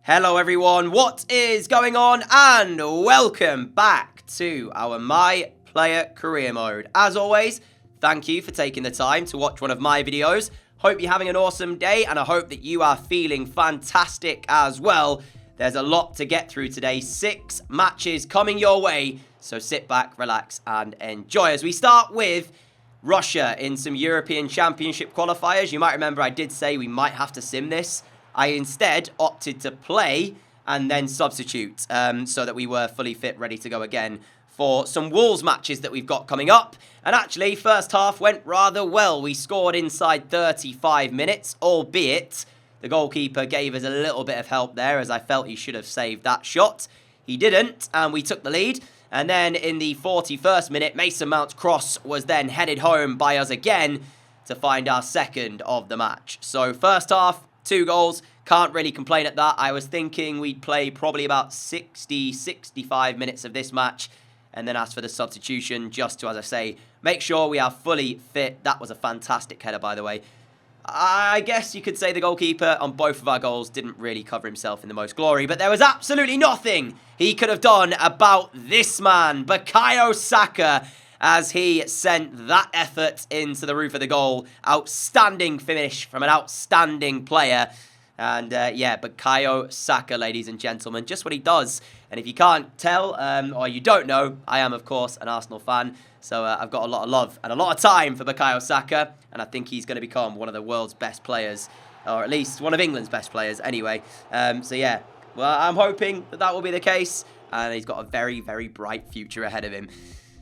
Hello everyone, what is going on? And welcome back to our My Player Career Mode. As always, thank you for taking the time to watch one of my videos. Hope you're having an awesome day and I hope that you are feeling fantastic as well. There's a lot to get through today, 6 matches coming your way, so sit back, relax and enjoy as we start with Russia in some European Championship qualifiers. You might remember I did say we might have to sim this. I instead opted to play and then substitute so that we were fully fit, ready to go again for some Wolves matches that we've got coming up. And actually, first half went rather well. We scored inside 35 minutes, albeit the goalkeeper gave us a little bit of help there as I felt he should have saved that shot. He didn't, and we took the lead. And then in the 41st minute, Mason Mount's cross was then headed home by us again to find our second of the match. So first half, 2 goals, can't really complain at that. I was thinking we'd play probably about 65 minutes of this match and then ask for the substitution just to, as I say, make sure we are fully fit. That was a fantastic header, by the way. I guess you could say the goalkeeper on both of our goals didn't really cover himself in the most glory, but there was absolutely nothing he could have done about this man, Bukayo Saka, as he sent that effort into the roof of the goal. Outstanding finish from an outstanding player. And yeah, Bukayo Saka, ladies and gentlemen, just what he does. And if you can't tell, or you don't know, I am, of course, an Arsenal fan. So I've got a lot of love and a lot of time for Bukayo Saka. And I think he's going to become one of the world's best players, or at least one of England's best players anyway. So yeah, well, I'm hoping that that will be the case. And he's got a very, very bright future ahead of him.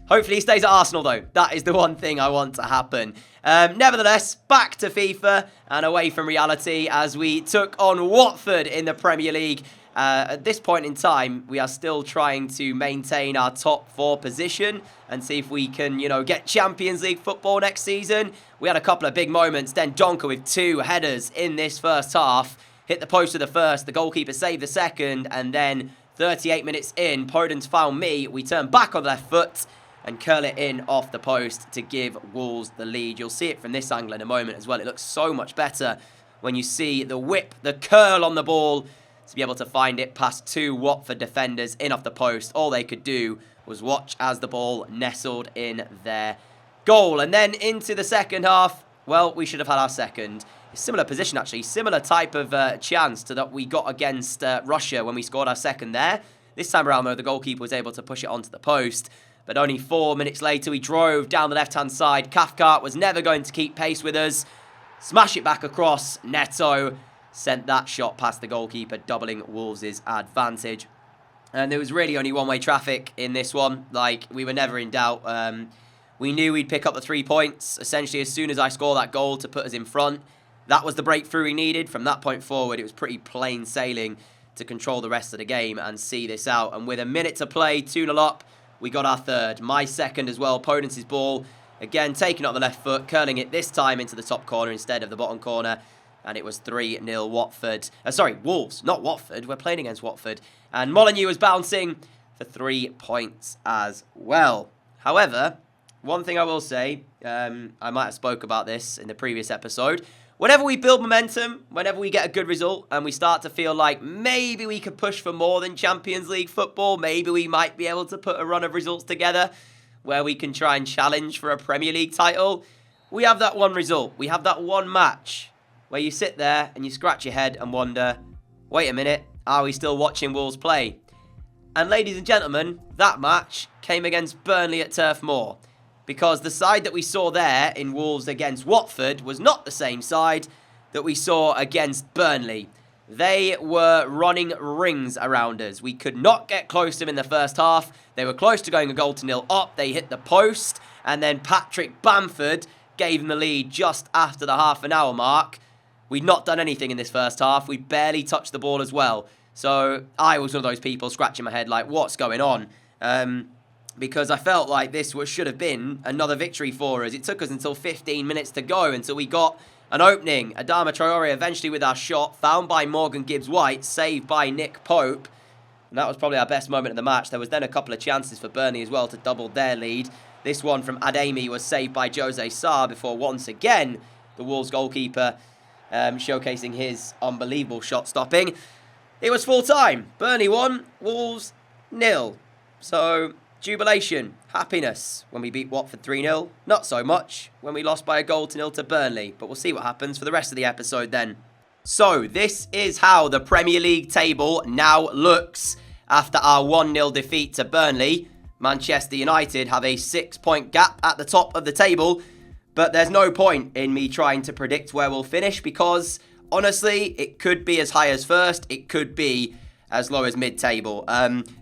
Hopefully he stays at Arsenal, though. That is the one thing I want to happen. Nevertheless, back to FIFA and away from reality as we took on Watford in the Premier League. At this point in time, we are still trying to maintain our top 4 position and see if we can, get Champions League football next season. We had a couple of big moments. Then Donker with 2 headers in this first half. Hit the post of the first, the goalkeeper saved the second, and then 38 minutes in, Podence found me. We turned back on the left foot and curl it in off the post to give Wolves the lead. You'll see it from this angle in a moment as well. It looks so much better when you see the whip, the curl on the ball to be able to find it past 2 Watford defenders in off the post. All they could do was watch as the ball nestled in their goal. And then into the second half, well, we should have had our second. Similar position, actually. Similar type of chance to that we got against Russia when we scored our second there. This time around, though, the goalkeeper was able to push it onto the post. But only 4 minutes later, we drove down the left-hand side. Cathcart was never going to keep pace with us. Smash it back across. Neto sent that shot past the goalkeeper, doubling Wolves' advantage. And there was really only one-way traffic in this one. Like, we were never in doubt. We knew we'd pick up the 3 points, essentially, as soon as I scored that goal to put us in front. That was the breakthrough we needed. From that point forward, it was pretty plain sailing to control the rest of the game and see this out. And with a minute to play, 2-0 up, we got our third. My second as well. Podence's ball. Again, taking up the left foot. Curling it this time into the top corner instead of the bottom corner. And it was 3-0 Watford. Sorry, Wolves. Not Watford. We're playing against Watford. And Molineux was bouncing for 3 points as well. However, one thing I will say. I might have spoke about this in the previous episode. Whenever we build momentum, whenever we get a good result and we start to feel like maybe we could push for more than Champions League football, maybe we might be able to put a run of results together where we can try and challenge for a Premier League title, we have that one result. We have that one match where you sit there and you scratch your head and wonder, wait a minute, are we still watching Wolves play? And ladies and gentlemen, that match came against Burnley at Turf Moor. Because the side that we saw there in Wolves against Watford was not the same side that we saw against Burnley. They were running rings around us. We could not get close to them in the first half. They were close to going a 0-0 up. They hit the post. And then Patrick Bamford gave them the lead just after the half-an-hour mark. We'd not done anything in this first half. We barely touched the ball as well. So I was one of those people scratching my head like, what's going on? Because I felt like this should have been another victory for us. It took us until 15 minutes to go until we got an opening. Adama Traore eventually with our shot, found by Morgan Gibbs-White, saved by Nick Pope. And that was probably our best moment of the match. There was then a couple of chances for Burnley as well to double their lead. This one from Ademi was saved by Jose Sarr before once again the Wolves goalkeeper showcasing his unbelievable shot stopping. it was full time. Burnley 1, Wolves 0. So, jubilation, happiness when we beat Watford 3-0. Not so much when we lost by a goal to 0 to Burnley. But we'll see what happens for the rest of the episode then. So, this is how the Premier League table now looks after our 1-0 defeat to Burnley. Manchester United have a 6-point gap at the top of the table. But there's no point in me trying to predict where we'll finish because, honestly, it could be as high as first. It could be as low as mid-table.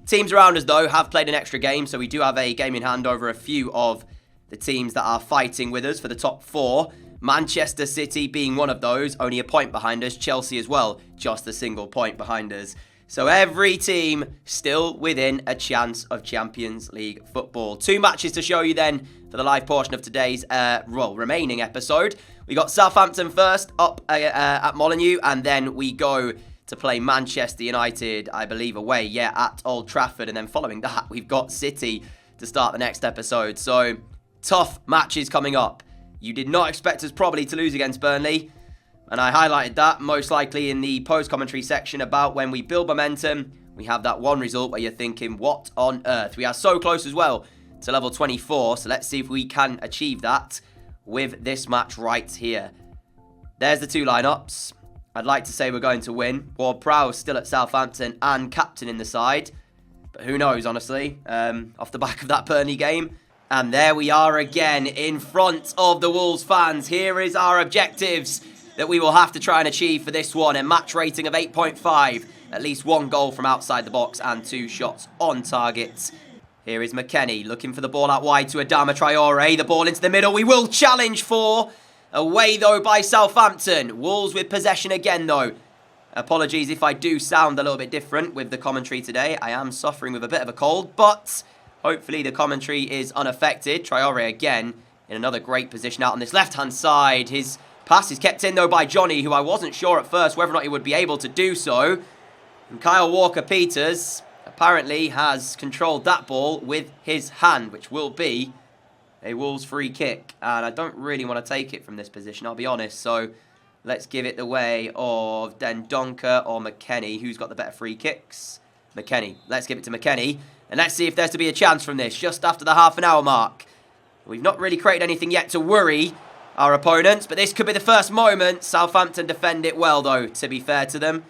Teams around us, though, have played an extra game, so we do have a game in hand over a few of the teams that are fighting with us for the top 4. Manchester City being one of those, only a point behind us. Chelsea as well, just a single point behind us. So every team still within a chance of Champions League football. 2 matches to show you then for the live portion of today's remaining episode. We got Southampton first up at Molineux, and then we go to play Manchester United, I believe, away, at Old Trafford. And then following that, we've got City to start the next episode. So, tough matches coming up. You did not expect us probably to lose against Burnley. And I highlighted that most likely in the post-commentary section about when we build momentum, we have that one result where you're thinking, what on earth? We are so close as well to level 24. So, let's see if we can achieve that with this match right here. There's the 2 lineups. I'd like to say we're going to win. Ward-Prowse still at Southampton and captain in the side. But who knows, honestly, off the back of that Burnley game. And there we are again in front of the Wolves fans. Here is our objectives that we will have to try and achieve for this one. A match rating of 8.5. At least 1 goal from outside the box and 2 shots on target. Here is McKennie looking for the ball out wide to Adama Traore. The ball into the middle. We will challenge for... Away, though, by Southampton. Wolves with possession again, though. Apologies if I do sound a little bit different with the commentary today. I am suffering with a bit of a cold, but hopefully the commentary is unaffected. Traore again in another great position out on this left-hand side. His pass is kept in, though, by Johnny, who I wasn't sure at first whether or not he would be able to do so. And Kyle Walker-Peters apparently has controlled that ball with his hand, which will be a Wolves free kick, and I don't really want to take it from this position, I'll be honest. So let's give it the way of Dendoncker or McKennie. Who's got the better free kicks? McKennie. Let's give it to McKennie, and let's see if there's to be a chance from this just after the half an hour mark. We've not really created anything yet to worry our opponents, but this could be the first moment. Southampton defend it well, though, to be fair to them.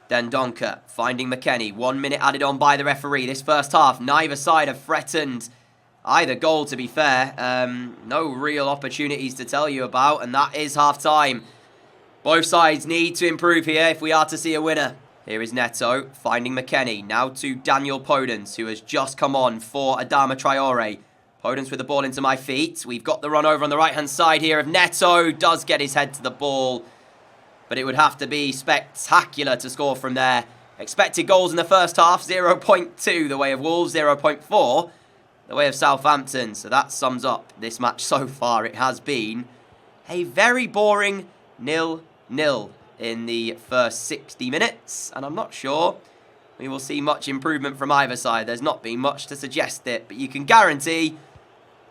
Dendoncker finding McKennie. 1 minute added on by the referee. This first half, neither side have threatened either goal, to be fair. No real opportunities to tell you about, and that is half-time. Both sides need to improve here if we are to see a winner. Here is Neto finding McKennie. Now to Daniel Podence, who has just come on for Adama Traore. Podence with the ball into my feet. We've got the run over on the right-hand side here of Neto. Does get his head to the ball, but it would have to be spectacular to score from there. Expected goals in the first half, 0.2 the way of Wolves, 0.4 the way of Southampton. So that sums up this match so far. It has been a very boring 0-0 in the first 60 minutes. And I'm not sure we will see much improvement from either side. There's not been much to suggest it. But you can guarantee,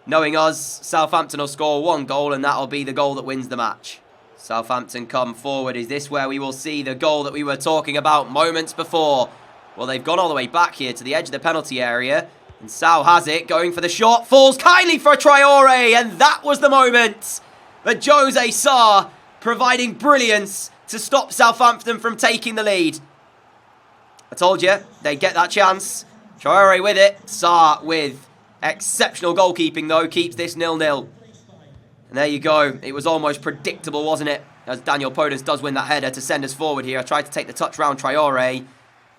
knowing us, Southampton will score 1 goal, and that'll be the goal that wins the match. Southampton come forward. Is this where we will see the goal that we were talking about moments before? Well, they've gone all the way back here to the edge of the penalty area. And Sal has it, going for the shot, falls kindly for Traore, and that was the moment that Jose Sarr providing brilliance to stop Southampton from taking the lead. I told you, they get that chance. Traore with it, Sarr with exceptional goalkeeping though, keeps this 0-0. And there you go, it was almost predictable, wasn't it? As Daniel Podence does win that header to send us forward here. I tried to take the touch round Traore,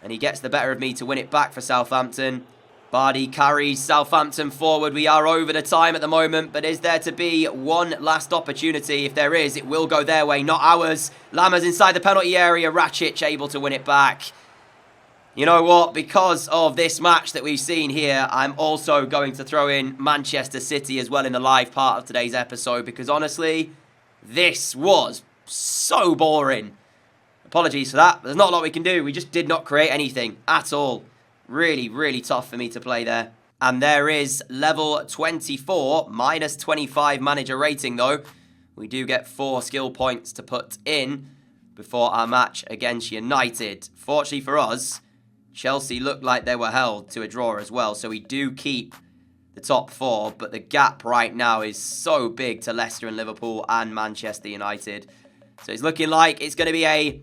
and he gets the better of me to win it back for Southampton. Bardi carries Southampton forward. We are over the time at the moment, but is there to be one last opportunity? If there is, it will go their way, not ours. Lammers inside the penalty area. Rakic able to win it back. You know what? Because of this match that we've seen here, I'm also going to throw in Manchester City as well in the live part of today's episode, because honestly, this was so boring. Apologies for that. There's not a lot we can do. We just did not create anything at all. Really, really tough for me to play there. And there is level 24, minus 25 manager rating though. We do get 4 skill points to put in before our match against United. Fortunately for us, Chelsea looked like they were held to a draw as well, so we do keep the top 4, but the gap right now is so big to Leicester and Liverpool and Manchester United. So it's looking like it's going to be a,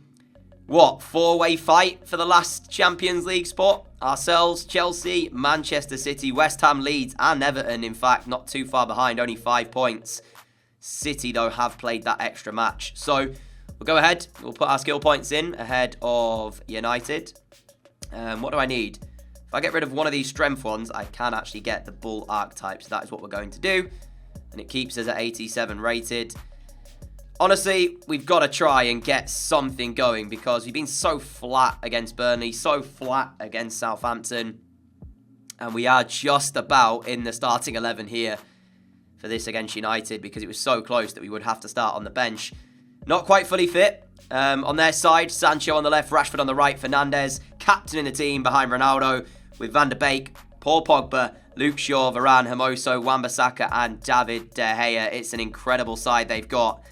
what, 4-way fight for the last Champions League spot? Ourselves, Chelsea, Manchester City, West Ham, Leeds and Everton, in fact, not too far behind, only 5 points. City, though, have played that extra match. So we'll go ahead, we'll put our skill points in ahead of United. What do I need? If I get rid of one of these strength ones, I can actually get the bull archetype. So that is what we're going to do. And it keeps us at 87 rated. Honestly, we've got to try and get something going because we've been so flat against Burnley, so flat against Southampton. And we are just about in the starting 11 here for this against United because it was so close that we would have to start on the bench. Not quite fully fit. On their side, Sancho on the left, Rashford on the right, Fernandes, captain in the team behind Ronaldo, with Van der Beek, Paul Pogba, Luke Shaw, Varane, Hermoso, Wan-Bissaka and David De Gea. It's an incredible side they've got.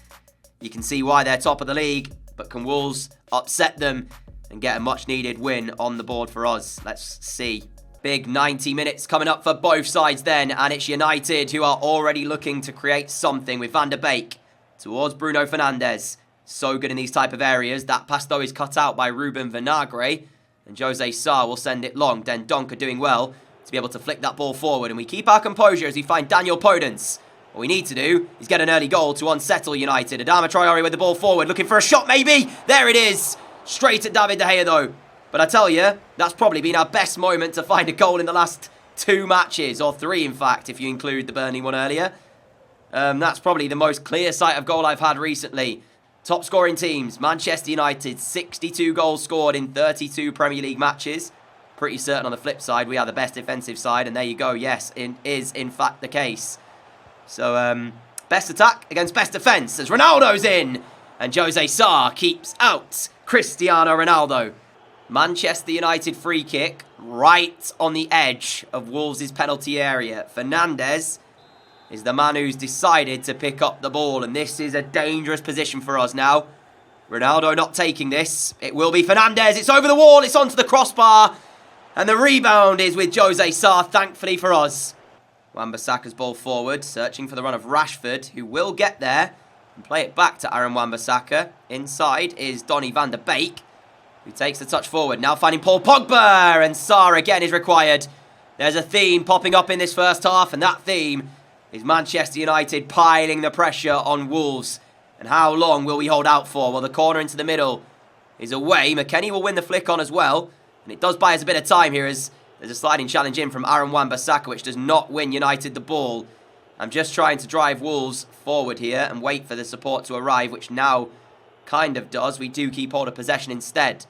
You can see why they're top of the league, but can Wolves upset them and get a much-needed win on the board for us? Let's see. Big 90 minutes coming up for both sides then, and it's United who are already looking to create something with Van der Beek towards Bruno Fernandes. So good in these type of areas. That pass, though, is cut out by Ruben Vinagre. And Jose Sarr will send it long. Den Donk are doing well to be able to flick that ball forward. And we keep our composure as we find Daniel Podence. What we need to do is get an early goal to unsettle United. Adama Traore with the ball forward. Looking for a shot, maybe. There it is. Straight at David De Gea, though. But I tell you, that's probably been our best moment to find a goal in the last 2 matches. Or 3, in fact, if you include the Burnley one earlier. That's probably the most clear sight of goal I've had recently. Top scoring teams, Manchester United, 62 goals scored in 32 Premier League matches. Pretty certain on the flip side, we are the best defensive side. And there you go, yes, it is in fact the case. So, best attack against best defence as Ronaldo's in. And Jose Sarr keeps out Cristiano Ronaldo. Manchester United free kick right on the edge of Wolves' penalty area. Fernandes is the man who's decided to pick up the ball. And this is a dangerous position for us now. Ronaldo not taking this. It will be Fernandes. It's over the wall. It's onto the crossbar. And the rebound is with Jose Sarr, thankfully for us. Wan-Bissaka's ball forward, searching for the run of Rashford, who will get there and play it back to Aaron Wan-Bissaka. Inside is Donny van der Beek, who takes the touch forward. Now finding Paul Pogba. And Sarr again is required. There's a theme popping up in this first half. And that theme is Manchester United piling the pressure on Wolves. And how long will we hold out for? Well, the corner into the middle is away. McKennie will win the flick on as well. And it does buy us a bit of time here as there's a sliding challenge in from Aaron Wan-Bissaka, which does not win United the ball. I'm just trying to drive Wolves forward here and wait for the support to arrive, which now kind of does. We do keep hold of possession instead.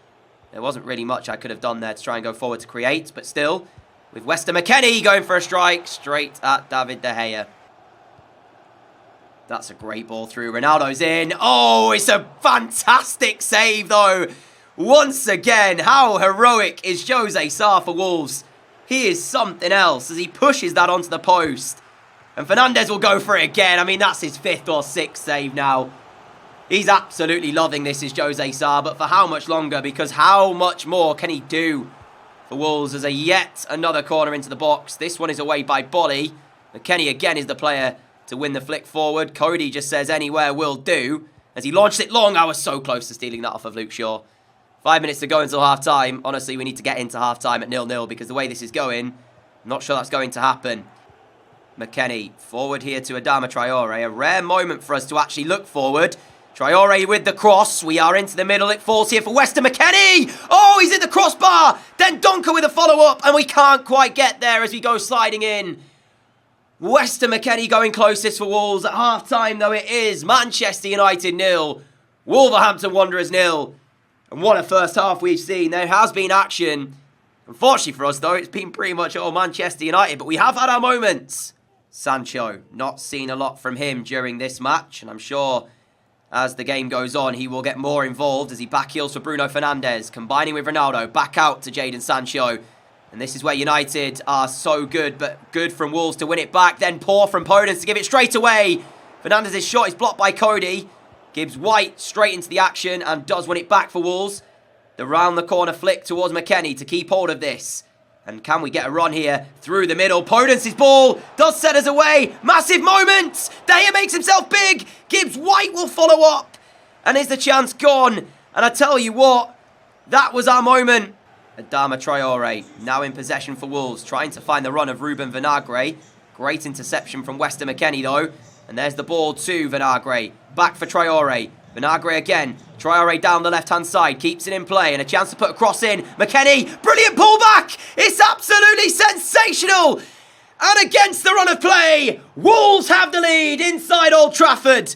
There wasn't really much I could have done there to try and go forward to create, but still, with Weston McKennie going for a strike straight at David De Gea. That's a great ball through. Ronaldo's in. Oh, it's a fantastic save, though. Once again, how heroic is Jose Sarr for Wolves? He is something else as he pushes that onto the post. And Fernandes will go for it again. I mean, that's his 5th or 6th save now. He's absolutely loving this, is Jose Sarr. But for how much longer? Because how much more can he do for Wolves as a yet another corner into the box? This one is away by Bolly. McKennie again is the player to win the flick forward. Cody just says anywhere will do. As he launched it long, I was so close to stealing that off of Luke Shaw. 5 minutes to go until half-time. Honestly, we need to get into half-time at 0-0 because the way this is going, I'm not sure that's going to happen. McKennie forward here to Adama Traore. A rare moment for us to actually look forward. Traore with the cross. We are into the middle. It falls here for Weston McKennie. Oh, he's in the crossbar. Then Donker with a follow-up. And we can't quite get there as we go sliding in. Weston McKennie going closest for Wolves. At half-time, though, it is Manchester United 0. Wolverhampton Wanderers 0. And what a first half we've seen. There has been action. Unfortunately for us, though, it's been pretty much all Manchester United. But we have had our moments. Sancho, not seen a lot from him during this match. And I'm sure as the game goes on, he will get more involved as he backheels for Bruno Fernandes. Combining with Ronaldo. Back out to Jadon Sancho. And this is where United are so good. But good from Wolves to win it back. Then poor from Podence to give it straight away. Fernandes' shot is blocked by Cody. Gibbs White straight into the action and does win it back for Wolves. The round the corner flick towards McKennie to keep hold of this. And can we get a run here through the middle? Podence's ball does set us away. Massive moment. De Gea makes himself big. Gibbs White will follow up. And is the chance gone? And I tell you what, that was our moment. Adama Traore now in possession for Wolves, trying to find the run of Ruben Vinagre. Great interception from Weston McKennie though. And there's the ball to Vinagre. Back for Traore. Vinagre again. Traore down the left-hand side. Keeps it in play. And a chance to put a cross in. McKennie. Brilliant pullback. It's absolutely sensational. And against the run of play, Wolves have the lead inside Old Trafford.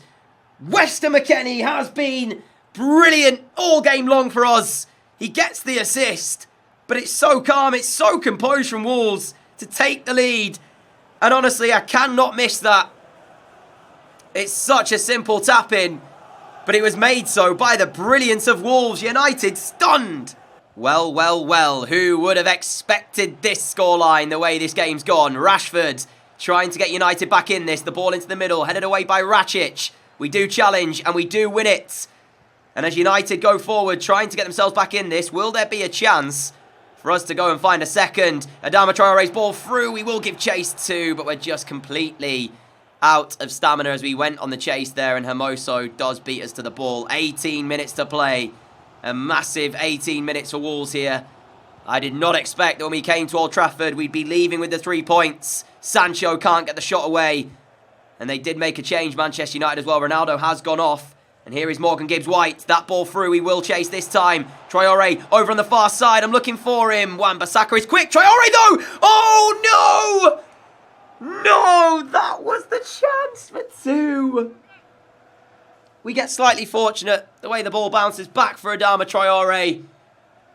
Weston McKennie has been brilliant all game long for us. He gets the assist. But it's so calm. It's so composed from Wolves to take the lead. And honestly, I cannot miss that. It's such a simple tap-in. But it was made so by the brilliance of Wolves United. Stunned. Well, well, well. Who would have expected this scoreline the way this game's gone? Rashford trying to get United back in this. The ball into the middle. Headed away by Rakic. We do challenge and we do win it. And as United go forward trying to get themselves back in this, will there be a chance for us to go and find a second? Adama Traore's ball through. We will give chase to, but we're just completely out of stamina as we went on the chase there, and Hermoso does beat us to the ball. 18 minutes to play. A massive 18 minutes for Wolves here. I did not expect that when we came to Old Trafford we'd be leaving with the 3 points. Sancho can't get the shot away. And they did make a change, Manchester United as well. Ronaldo has gone off. And here is Morgan Gibbs-White. That ball through. He will chase this time. Traore over on the far side. I'm looking for him. Wan-Bissaka is quick. Traore though! Oh no! No, that was the chance for 2. We get slightly fortunate the way the ball bounces back for Adama Traore.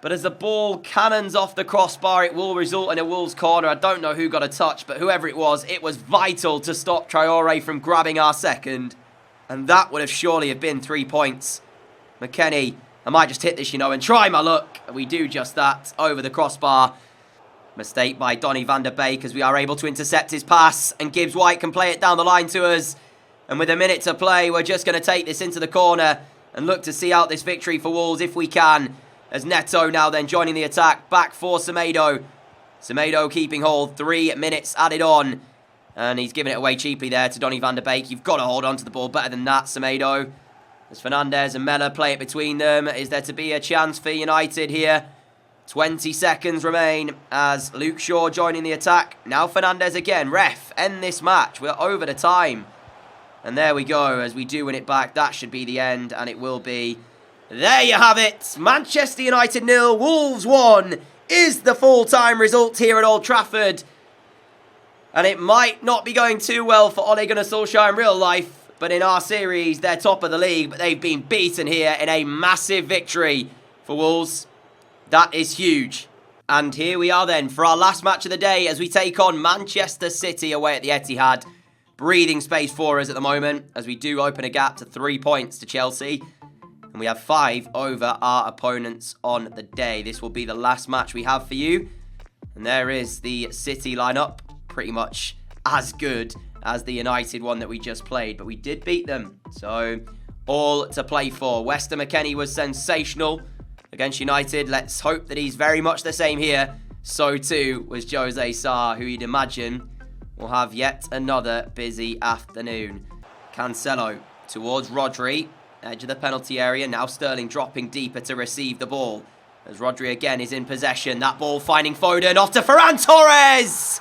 But as the ball cannons off the crossbar, it will result in a Wolves corner. I don't know who got a touch, but whoever it was vital to stop Traore from grabbing our second. And that would have surely have been 3 points. McKennie, I might just hit this, and try my luck. We do just that over the crossbar. Mistake by Donny van der Beek as we are able to intercept his pass. And Gibbs White can play it down the line to us. And with a minute to play, we're just going to take this into the corner and look to see out this victory for Wolves if we can. As Neto now then joining the attack. Back for Semedo. Semedo keeping hold. 3 minutes added on. And he's giving it away cheaply there to Donny van der Beek. You've got to hold on to the ball better than that, Semedo. As Fernandes and Mella play it between them. Is there to be a chance for United here? 20 seconds remain as Luke Shaw joining the attack. Now Fernandes again. Ref, end this match. We're over the time. And there we go. As we do win it back, that should be the end. And it will be. There you have it. Manchester United 0, Wolves 1 is the full-time result here at Old Trafford. And it might not be going too well for Ole Gunnar Solskjaer in real life. But in our series, they're top of the league. But they've been beaten here in a massive victory for Wolves. That is huge. And here we are then for our last match of the day as we take on Manchester City away at the Etihad. Breathing space for us at the moment as we do open a gap to 3 points to Chelsea. And we have 5 over our opponents on the day. This will be the last match we have for you. And there is the City lineup. Pretty much as good as the United one that we just played. But we did beat them. So all to play for. Weston McKennie was sensational against United. Let's hope that he's very much the same here. So too was Jose Sarr, who you'd imagine will have yet another busy afternoon. Cancelo towards Rodri. Edge of the penalty area. Now Sterling dropping deeper to receive the ball. As Rodri again is in possession. That ball finding Foden. Off to Ferran Torres.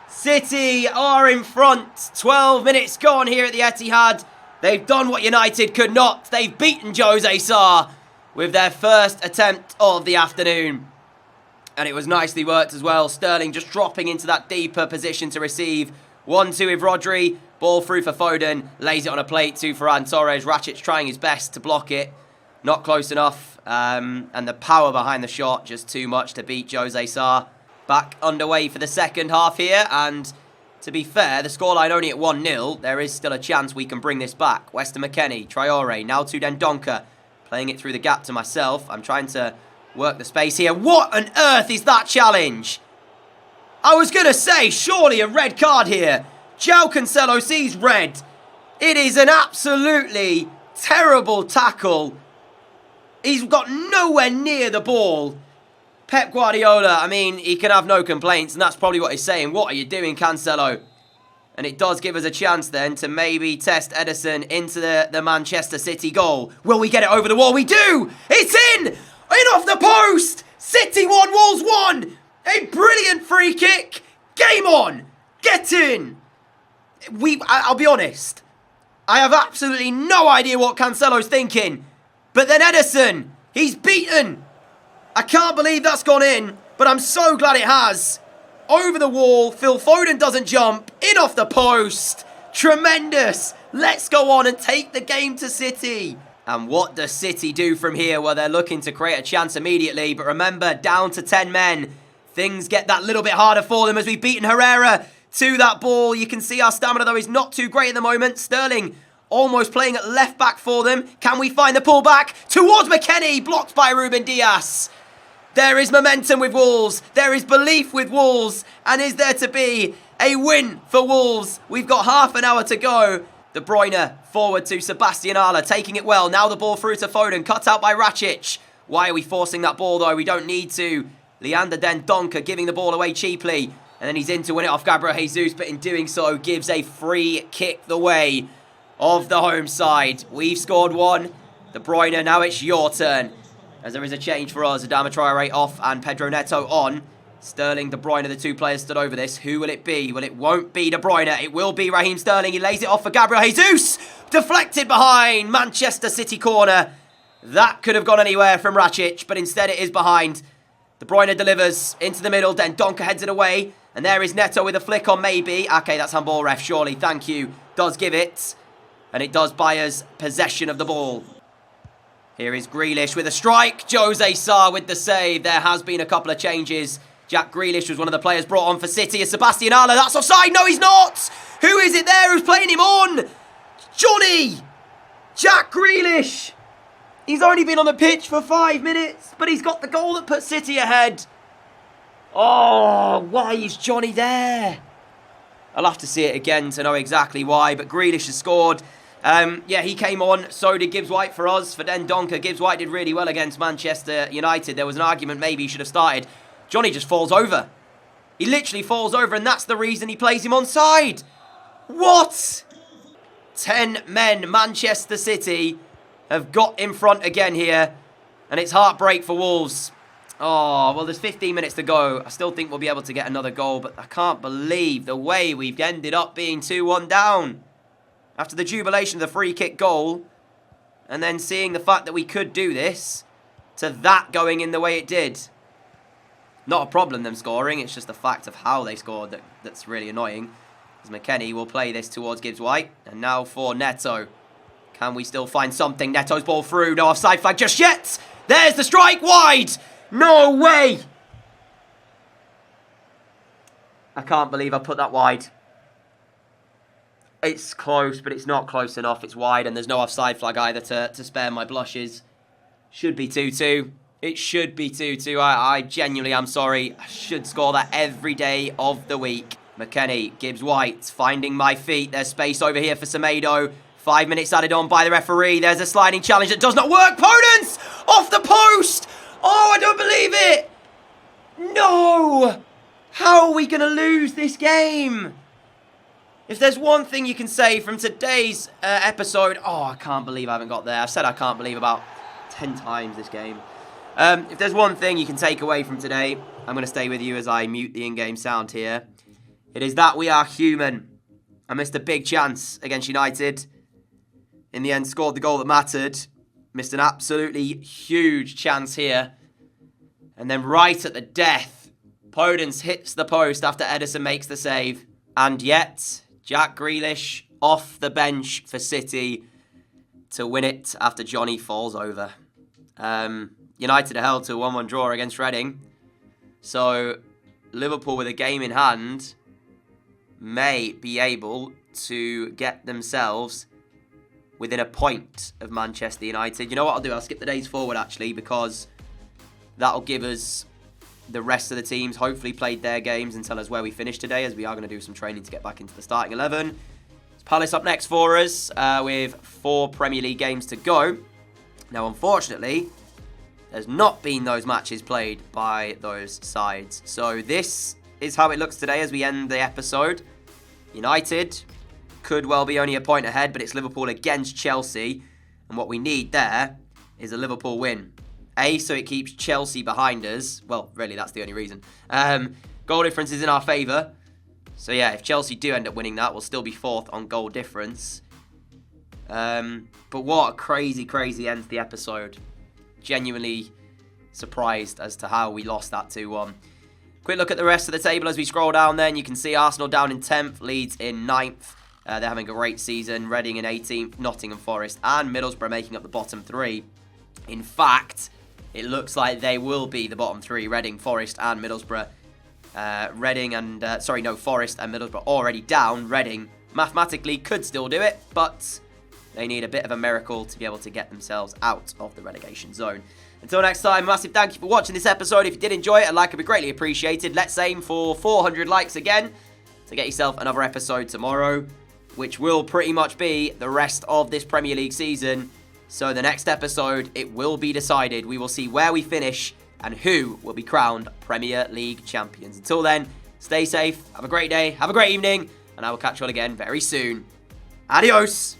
City are in front. 12 minutes gone here at the Etihad. They've done what United could not. They've beaten Jose Sarr with their first attempt of the afternoon. And it was nicely worked as well. Sterling just dropping into that deeper position to receive. 1-2 with Rodri. Ball through for Foden. Lays it on a plate to Ferran Torres. Rakic trying his best to block it. Not close enough. And the power behind the shot just too much to beat Jose Sarr. Back underway for the second half here. And to be fair, the scoreline only at 1-0. There is still a chance we can bring this back. Weston McKennie. Traore. Now to Dendoncker. Playing it through the gap to myself. I'm trying to work the space here. What on earth is that challenge? I was going to say, surely a red card here. João Cancelo sees red. It is an absolutely Terrible tackle. He's got nowhere near the ball. Pep Guardiola, I mean, he can have no complaints, and that's probably what he's saying. What are you doing, Cancelo? And it does give us a chance then to maybe test Ederson into the Manchester City goal. Will we get it over the wall? We do! It's in! In off the post! City 1, Wolves 1! A brilliant free kick! Game on! Get in! I'll be honest. I have absolutely no idea what Cancelo's thinking. But then Ederson, he's beaten. I can't believe that's gone in, but I'm so glad it has. Over the wall, Phil Foden doesn't jump, in off the post. Tremendous. Let's go on and take the game to City. And what does City do from here? Well, they're looking to create a chance immediately, but remember, down to 10 men. Things get that little bit harder for them as we've beaten Herrera to that ball. You can see our stamina, though, is not too great at the moment. Sterling almost playing at left back for them. Can we find the pull back towards McKennie? Blocked by Ruben Dias. There is momentum with Wolves. There is belief with Wolves. And is there to be a win for Wolves? We've got half an hour to go. De Bruyne forward to Sebastian Haller, taking it well. Now the ball through to Foden, cut out by Rakic. Why are we forcing that ball, though? We don't need to. Leander Dendoncker giving the ball away cheaply. And then he's in to win it off Gabriel Jesus, but in doing so gives a free kick the way of the home side. We've scored one. De Bruyne, now it's your turn. As there is a change for us. Adama Traore off and Pedro Neto on. Sterling, De Bruyne, the two players stood over this. Who will it be? Well, it won't be De Bruyne. It will be Raheem Sterling. He lays it off for Gabriel Jesus. Deflected behind. Manchester City corner. That could have gone anywhere from Rakic, but instead it is behind. De Bruyne delivers into the middle. Then Donker heads it away. And there is Neto with a flick on maybe. Okay, that's handball ref, surely. Thank you. Does give it. And it does buy us possession of the ball. Here is Grealish with a strike. Jose Sarr with the save. There has been a couple of changes. Jack Grealish was one of the players brought on for City. As Sebastian Haller, that's offside. No, he's not. Who is it there who's playing him on? Johnny. Jack Grealish. He's only been on the pitch for 5 minutes, but he's got the goal that put City ahead. Oh, why is Johnny there? I'll have to see it again to know exactly why, but Grealish has scored. Yeah, he came on, so did Gibbs White for us. For Dendoncker, Gibbs White did really well against Manchester United. There was an argument maybe he should have started. Johnny just falls over. He literally falls over, and that's the reason he plays him onside. What? 10 men, Manchester City have got in front again here, and it's heartbreak for Wolves. Oh, well, there's 15 minutes to go. I still think we'll be able to get another goal, but I can't believe the way we've ended up being 2-1 down. After the jubilation of the free kick goal, and then seeing the fact that we could do this, to that going in the way it did. Not a problem, them scoring. It's just the fact of how they scored that's really annoying. As McKennie will play this towards Gibbs White. And now for Neto. Can we still find something? Neto's ball through. No offside flag just yet. There's the strike wide. No way. I can't believe I put that wide. It's close, but it's not close enough. It's wide, and there's no offside flag either to spare my blushes. Should be 2-2. It should be 2-2. I genuinely am sorry. I should score that every day of the week. McKennie, Gibbs White, finding my feet. There's space over here for Semedo. 5 minutes added on by the referee. There's a sliding challenge that does not work. Podence! Off the post! Oh, I don't believe it! No! How are we going to lose this game? If there's one thing you can say from today's episode... Oh, I can't believe I haven't got there. I've said I can't believe about 10 times this game. If there's one thing you can take away from today, I'm going to stay with you as I mute the in-game sound here. It is that we are human. I missed a big chance against United. In the end, scored the goal that mattered. Missed an absolutely huge chance here. And then right at the death, Podence hits the post after Ederson makes the save. And yet, Jack Grealish off the bench for City to win it after Johnny falls over. United are held to a 1-1 draw against Reading. So, Liverpool with a game in hand may be able to get themselves within a point of Manchester United. You know what I'll do? I'll skip the days forward, actually, because that'll give us the rest of the teams hopefully played their games and tell us where we finish today, as we are going to do some training to get back into the starting 11. Palace up next for us with 4 Premier League games to go. Now, unfortunately, there's not been those matches played by those sides. So this is how it looks today as we end the episode. United could well be only a point ahead, but it's Liverpool against Chelsea. And what we need there is a Liverpool win. So it keeps Chelsea behind us. Well, really, that's the only reason. Goal difference is in our favour. So yeah, if Chelsea do end up winning that, we'll still be 4th on goal difference. But what a crazy, crazy end to the episode. Genuinely surprised as to how we lost that 2-1. Quick look at the rest of the table as we scroll down then. You can see Arsenal down in 10th, Leeds in 9th. They're having a great season. Reading in 18th, Nottingham Forest and Middlesbrough making up the bottom 3. In fact, it looks like they will be the bottom 3. Reading, Forest and Middlesbrough. Forest and Middlesbrough already down. Reading mathematically could still do it, but they need a bit of a miracle to be able to get themselves out of the relegation zone. Until next time, massive thank you for watching this episode. If you did enjoy it, a like would be greatly appreciated. Let's aim for 400 likes again to get yourself another episode tomorrow, which will pretty much be the rest of this Premier League season. So the next episode, it will be decided. We will see where we finish and who will be crowned Premier League champions. Until then, stay safe, have a great day, have a great evening, and I will catch you all again very soon. Adios!